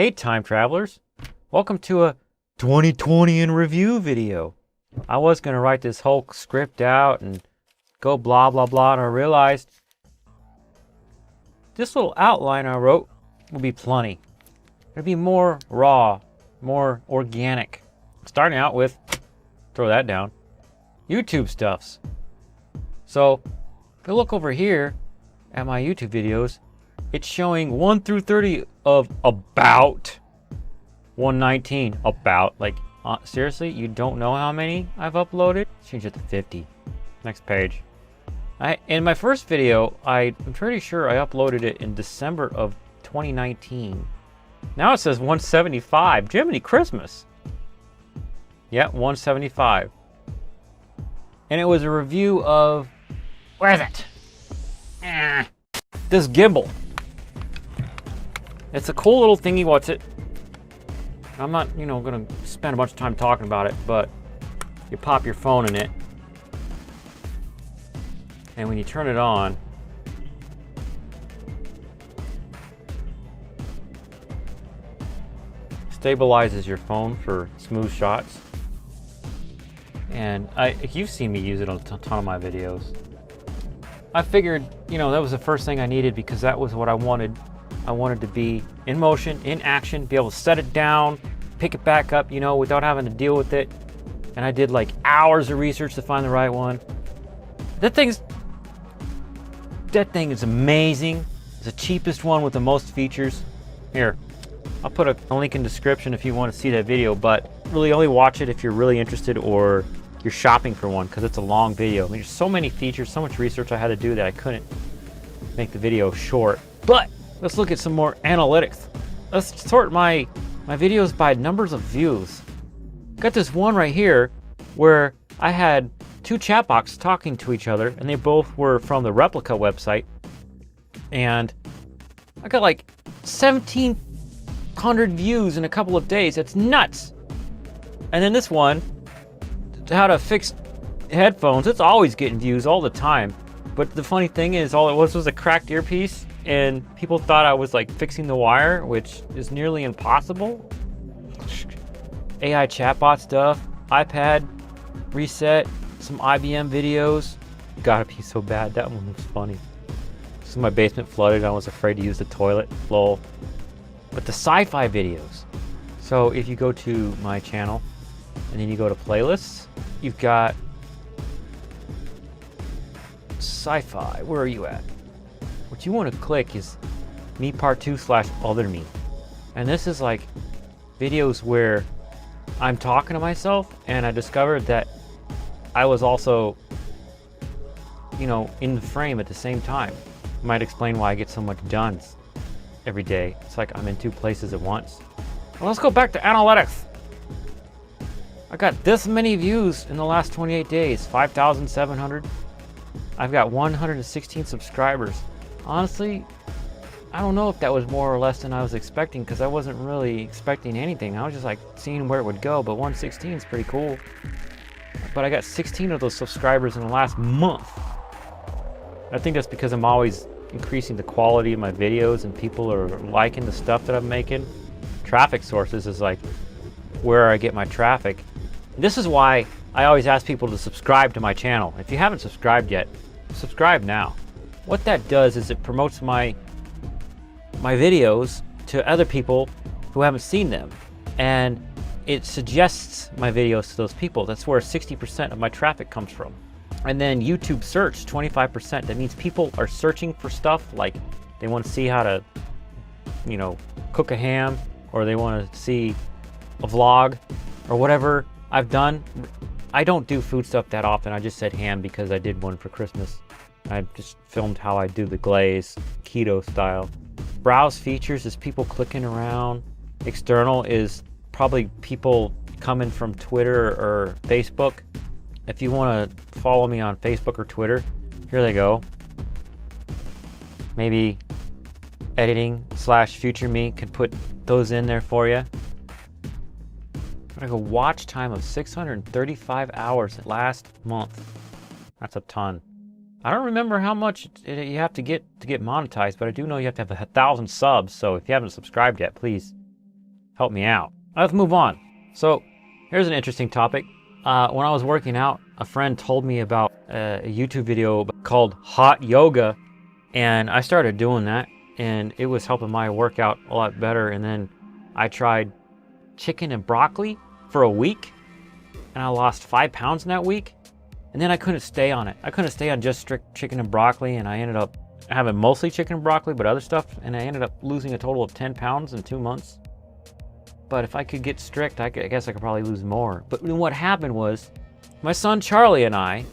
Hey time travelers, welcome to a 2020 in review video. I was going to write this whole script out and go blah blah blah, and I realized this little outline I wrote will be plenty. It'll be more raw, more organic. Starting out with, throw that down, YouTube stuffs. So if you look over here at my YouTube videos, it's showing 1 through 30 of about 119. About, like, seriously, you don't know how many I've uploaded? Change it to 50. Next page. In my first video, I'm pretty sure I uploaded it in December of 2019. Now it says 175. Jiminy Christmas. Yeah, 175. And it was a review of, where is it? This gimbal. It's a cool little thingy. What's it? I'm not, gonna spend a bunch of time talking about it, but you pop your phone in it, and when you turn it on, stabilizes your phone for smooth shots. And you've seen me use it on a ton of my videos. I figured, that was the first thing I needed because that was what I wanted. I wanted to be in motion, in action, be able to set it down, pick it back up, without having to deal with it. And I did like hours of research to find the right one. That thing is amazing. It's the cheapest one with the most features. Here, I'll put a link in the description if you want to see that video, but really only watch it if you're really interested or you're shopping for one, because it's a long video. There's so many features, so much research I had to do that I couldn't make the video short. But let's look at some more analytics. Let's sort my videos by numbers of views. Got this one right here where I had two chat boxes talking to each other, and they both were from the Replica website. And I got like 1,700 views in a couple of days. That's nuts. And then this one, how to fix headphones, it's always getting views all the time. But the funny thing is, all it was a cracked earpiece, and people thought I was like fixing the wire, which is nearly impossible. AI chatbot stuff, iPad reset, some IBM videos. Gotta be so bad. That one was funny. So my basement flooded. I was afraid to use the toilet. Lol. But the sci-fi videos. So if you go to my channel and then you go to playlists, you've got sci-fi. Where are you at? What you want to click is Me Part 2 / Other Me. And this is like videos where I'm talking to myself, and I discovered that I was also, in the frame at the same time. Might explain why I get so much done every day. It's like I'm in two places at once. Well, let's go back to analytics. I got this many views in the last 28 days, 5,700. I've got 116 subscribers. Honestly, I don't know if that was more or less than I was expecting, because I wasn't really expecting anything. I was just like seeing where it would go, but 116 is pretty cool. But I got 16 of those subscribers in the last month. I think that's because I'm always increasing the quality of my videos and people are liking the stuff that I'm making. Traffic sources is like where I get my traffic. This is why I always ask people to subscribe to my channel. If you haven't subscribed yet, subscribe now. What that does is it promotes my videos to other people who haven't seen them, and it suggests my videos to those people. That's where 60% of my traffic comes from. And then YouTube search, 25%. That means people are searching for stuff like they want to see how to, cook a ham, or they want to see a vlog or whatever I've done. I don't do food stuff that often. I just said ham because I did one for Christmas. I just filmed how I do the glaze keto style. Browse features is people clicking around. External is probably people coming from Twitter or Facebook. If you want to follow me on Facebook or Twitter, here they go. Maybe editing / future me could put those in there for you. I got a watch time of 635 hours last month. That's a ton. I don't remember how much you have to get monetized, but I do know you have to have 1,000 subs. So if you haven't subscribed yet, please help me out. Let's move on. So here's an interesting topic. When I was working out, a friend told me about a YouTube video called Hot Yoga, and I started doing that, and it was helping my workout a lot better. And then I tried chicken and broccoli for a week, and I lost 5 pounds in that week. And then I couldn't stay on it. I couldn't stay on just strict chicken and broccoli, and I ended up having mostly chicken and broccoli, but other stuff, and I ended up losing a total of 10 pounds in 2 months. But if I could get strict, I guess I could probably lose more. But then what happened was, my son Charlie and I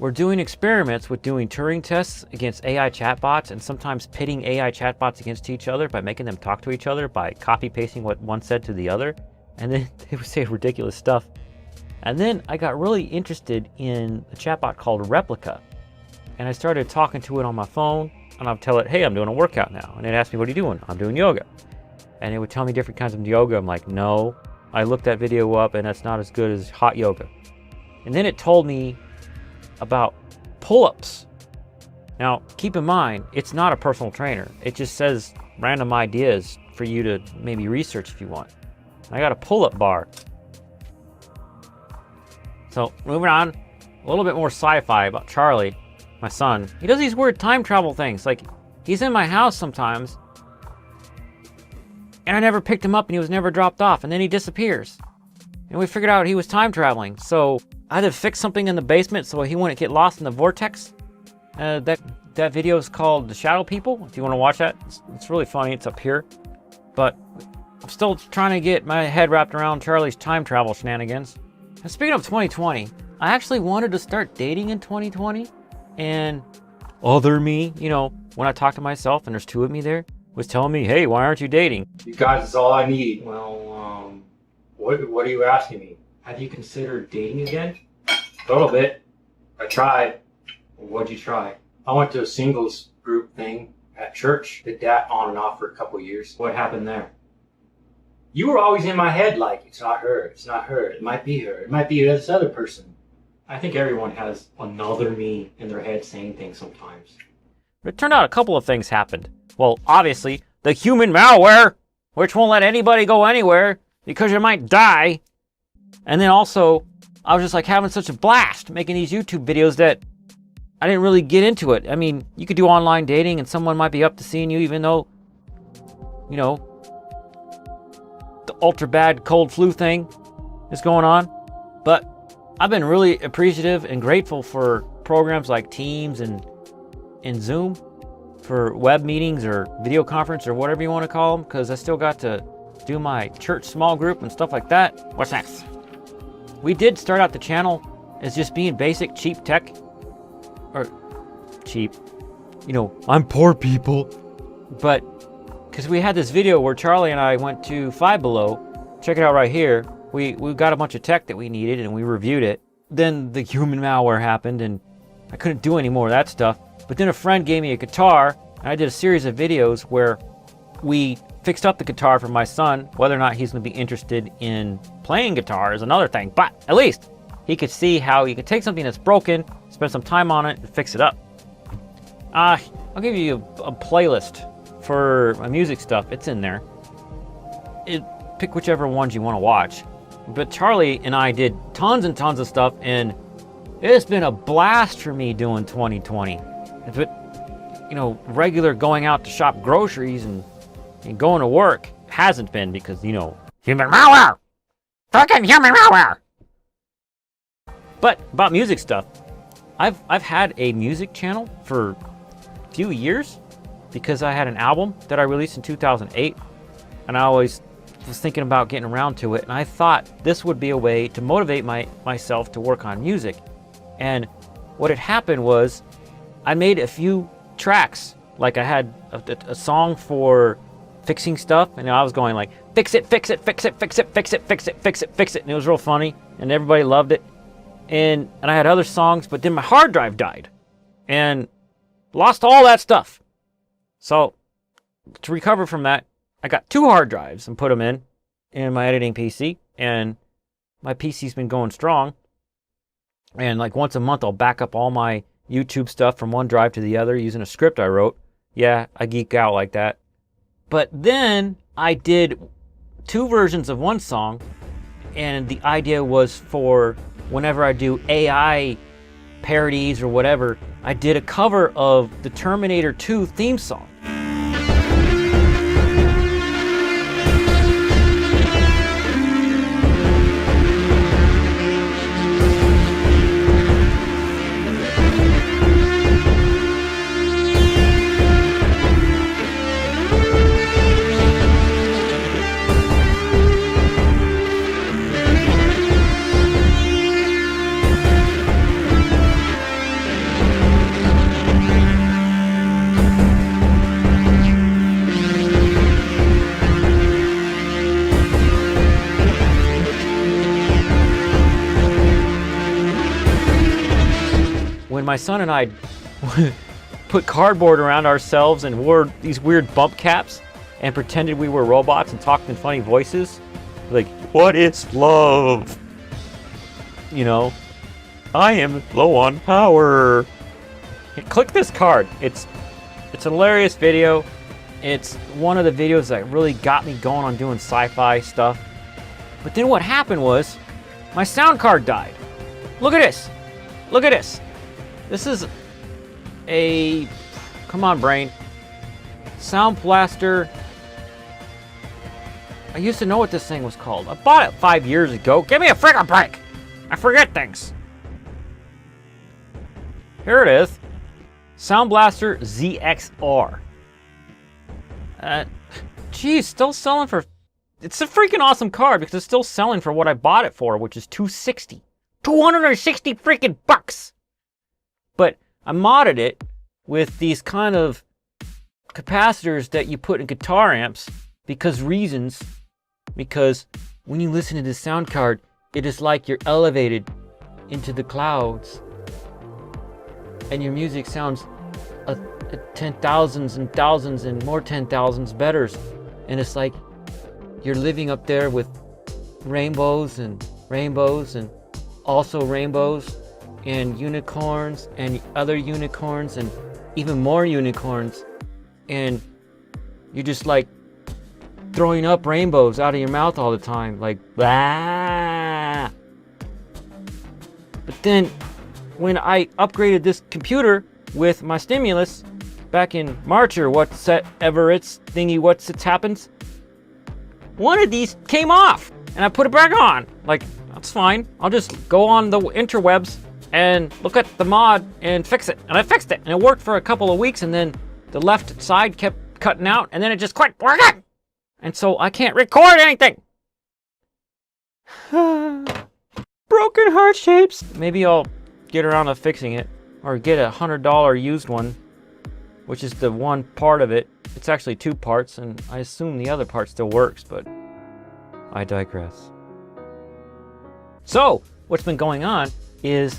were doing experiments with doing Turing tests against AI chatbots, and sometimes pitting AI chatbots against each other by making them talk to each other by copy-pasting what one said to the other. And then they would say ridiculous stuff. And then I got really interested in a chatbot called Replica. And I started talking to it on my phone, and I'd tell it, hey, I'm doing a workout now. And it asked me, what are you doing? I'm doing yoga. And it would tell me different kinds of yoga. I'm like, no. I looked that video up, and that's not as good as hot yoga. And then it told me about pull-ups. Now, keep in mind, it's not a personal trainer. It just says random ideas for you to maybe research if you want. I got a pull-up bar. So, moving on, a little bit more sci-fi about Charlie, my son. He does these weird time travel things. Like, he's in my house sometimes, and I never picked him up, and he was never dropped off, and then he disappears. And we figured out he was time traveling, so I had to fix something in the basement so he wouldn't get lost in the vortex. That video is called The Shadow People, if you want to watch that. It's really funny, it's up here. But I'm still trying to get my head wrapped around Charlie's time travel shenanigans. And speaking of 2020, I actually wanted to start dating in 2020, and other me, you know, when I talk to myself and there's two of me there, was telling me, hey, why aren't you dating? You guys is all I need. Well, what are you asking me? Have you considered dating again? A little bit. I tried. What'd you try? I went to a singles group thing at church. Did that on and off for a couple years. What happened there? You were always in my head like, it's not her, it's not her, it might be her, it might be this other person. I think everyone has another me in their head saying things sometimes. But it turned out a couple of things happened. Well, obviously, the human malware, which won't let anybody go anywhere because you might die. And then also, I was just like having such a blast making these YouTube videos that I didn't really get into it. I mean, you could do online dating and someone might be up to seeing you even though, you know, the ultra bad cold flu thing is going on. But I've been really appreciative and grateful for programs like Teams and Zoom for web meetings or video conference or whatever you want to call them, because I still got to do my church small group and stuff like that. What's next? We did start out the channel as just being basic cheap tech, or cheap, you know, I'm poor people, but because we had this video where Charlie and I went to Five Below, check it out right here. We got a bunch of tech that we needed and we reviewed it. Then the human malware happened and I couldn't do any more of that stuff. But then a friend gave me a guitar, and I did a series of videos where we fixed up the guitar for my son. Whether or not he's going to be interested in playing guitar is another thing, but at least he could see how you could take something that's broken, spend some time on it, and fix it up. I'll give you a playlist for my music stuff. It's in there. Pick whichever ones you want to watch. But Charlie and I did tons and tons of stuff, and it's been a blast for me doing 2020. But, you know, regular going out to shop groceries and going to work hasn't been because, you know, human malware! Fucking human malware! But about music stuff, I've had a music channel for a few years because I had an album that I released in 2008, and I always was thinking about getting around to it, and I thought this would be a way to motivate myself to work on music. And what had happened was I made a few tracks. Like I had a song for fixing stuff, and I was going like, fix it, fix it, fix it, fix it, fix it, fix it, fix it, fix it, and it was real funny, and everybody loved it. And I had other songs, but then my hard drive died, and lost all that stuff. So to recover from that, I got 2 hard drives and put them in my editing PC, and my PC's been going strong. And like once a month, I'll back up all my YouTube stuff from one drive to the other using a script I wrote. Yeah, I geek out like that. But then I did 2 versions of one song, and the idea was for whenever I do AI parodies or whatever, I did a cover of the Terminator 2 theme song. When my son and I put cardboard around ourselves and wore these weird bump caps and pretended we were robots and talked in funny voices, like, what is love? You know, I am low on power. Click this card. It's a hilarious video. It's one of the videos that really got me going on doing sci-fi stuff. But then what happened was my sound card died. Look at this. Look at this. This is a, come on brain, Sound Blaster. I used to know what this thing was called. I bought it 5 years ago. Give me a freaking break. I forget things. Here it is. Sound Blaster ZXR. Geez, still selling for, it's a freaking awesome card because it's still selling for what I bought it for, which is $260. 260 freaking bucks. But I modded it with these kind of capacitors that you put in guitar amps because when you listen to this sound card, it is like you're elevated into the clouds and your music sounds 10,000s and thousands and more 10,000s better. And it's like you're living up there with rainbows and also rainbows and unicorns and other unicorns and even more unicorns, and you're just like throwing up rainbows out of your mouth all the time, like blah. But then when I upgraded this computer with my stimulus back in March or whatever it's happens, one of these came off and I put it back on. Like, that's fine. I'll just go on the interwebs and look at the mod and fix it. And I fixed it, and it worked for a couple of weeks, and then the left side kept cutting out, and then it just quit working. And so I can't record anything. Broken heart shapes. Maybe I'll get around to fixing it, or get a $100 used one, which is the one part of it. It's actually 2 parts, and I assume the other part still works, but I digress. So, what's been going on is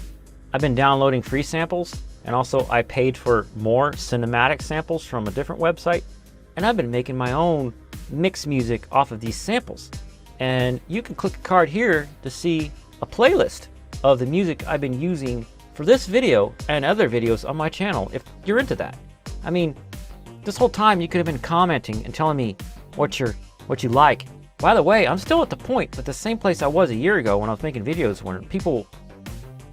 I've been downloading free samples, and also I paid for more cinematic samples from a different website, and I've been making my own mix music off of these samples. And you can click a card here to see a playlist of the music I've been using for this video and other videos on my channel if you're into that. I mean, this whole time you could have been commenting and telling me what you like. By the way, I'm still at the point, at the same place I was a year ago when I was making videos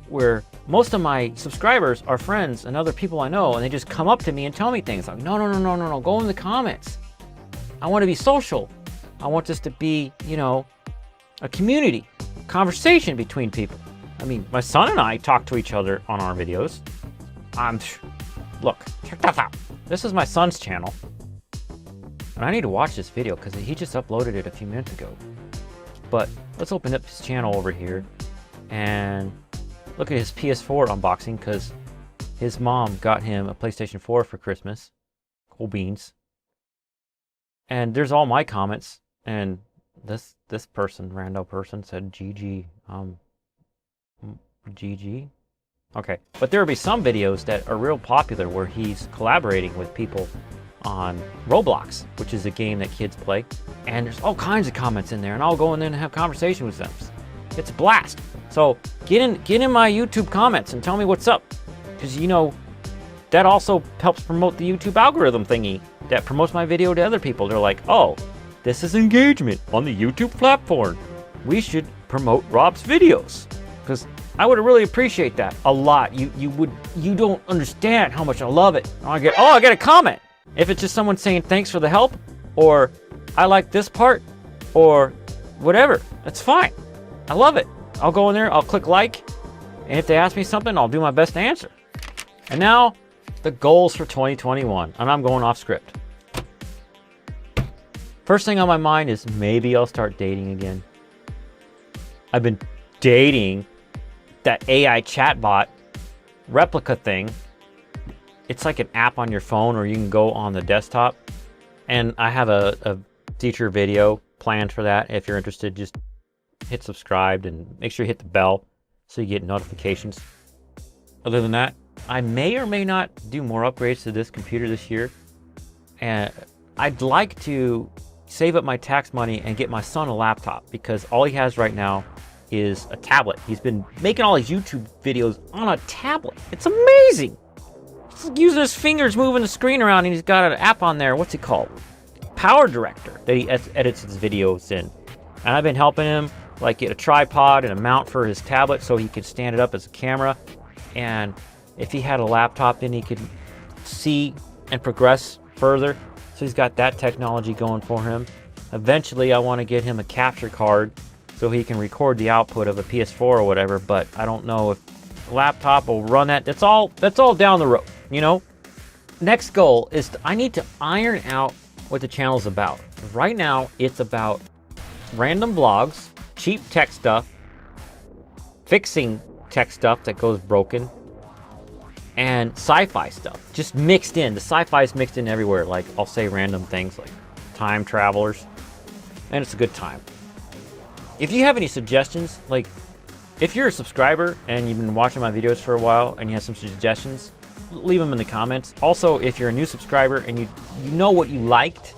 where most of my subscribers are friends and other people I know, and they just come up to me and tell me things like, no, go in the comments. I want to be social. I want this to be, you know, a community, conversation between people. I mean, my son and I talk to each other on our videos. Look, check that out. This is my son's channel. And I need to watch this video because he just uploaded it a few minutes ago. But let's open up his channel over here and look at his PS4 unboxing because his mom got him a PlayStation 4 for Christmas. Cool beans. And there's all my comments. And this rando person said GG. GG? Okay. But there will be some videos that are real popular where he's collaborating with people on Roblox, which is a game that kids play. And there's all kinds of comments in there, and I'll go in there and have conversation with them. It's a blast. So get in my YouTube comments and tell me what's up. Because, you know, that also helps promote the YouTube algorithm thingy that promotes my video to other people. They're like, oh, This is engagement on the YouTube platform. We should promote Rob's videos, because I would really appreciate that a lot. You don't understand how much I love it. I get a comment. If it's just someone saying thanks for the help, or I like this part, or whatever, that's fine. I love it. I'll go in there, I'll click like, and if they ask me something, I'll do my best to answer. And now, the goals for 2021, and I'm going off script. First thing on my mind is maybe I'll start dating again. I've been dating that AI chatbot replica thing. It's like an app on your phone, or you can go on the desktop. And I have a future video planned for that. If you're interested, just hit subscribe and make sure you hit the bell so you get notifications. Other than that, I may or may not do more upgrades to this computer this year. And I'd like to save up my tax money and get my son a laptop, because all he has right now is a tablet. He's been making all his YouTube videos on a tablet. It's amazing. He's using his fingers, moving the screen around, and he's got an app on there. What's it called? Power Director, that he edits his videos in. And I've been helping him like get a tripod and a mount for his tablet so he could stand it up as a camera. And if he had a laptop, then he could see and progress further. So he's got that technology going for him. Eventually, I want to get him a capture card so he can record the output of a PS4 or whatever, but I don't know if the laptop will run that. That's all down the road, you know? Next goal is I need to iron out what the channel's about. Right now, it's about random vlogs, cheap tech stuff, fixing tech stuff that goes broken, and sci-fi stuff. Just mixed in. The sci-fi is mixed in everywhere. Like, I'll say random things like time travelers, and it's a good time. If you have any suggestions, like if you're a subscriber and you've been watching my videos for a while and you have some suggestions, leave them in the comments. Also, if you're a new subscriber and you know what you liked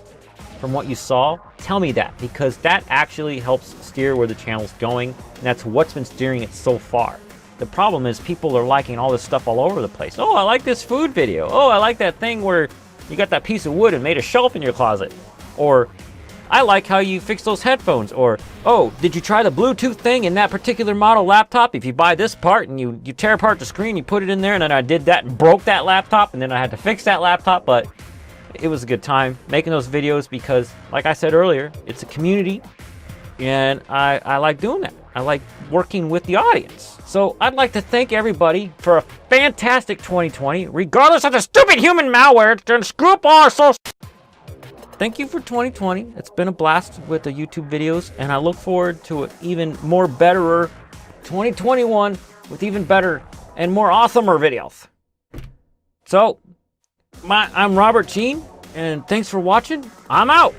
from what you saw, tell me that, because that actually helps steer where the channel's going, and that's what's been steering it so far. The problem is people are liking all this stuff all over the place. Oh, I like this food video. Oh, I like that thing where you got that piece of wood and made a shelf in your closet. Or, I like how you fix those headphones. Or, oh, did you try the Bluetooth thing in that particular model laptop? If you buy this part and you tear apart the screen, you put it in there, and then I did that and broke that laptop, and then I had to fix that laptop. But it was a good time making those videos because, like I said earlier, it's a community, and I like doing that. I like working with the audience. So I'd like to thank everybody for a fantastic 2020, regardless of the stupid human malware. It's gonna screw up all our social. Thank you for 2020. It's been a blast with the YouTube videos, and I look forward to an even more betterer 2021 with even better and more awesomer videos. So, I'm Robert Jene, and thanks for watching. I'm out.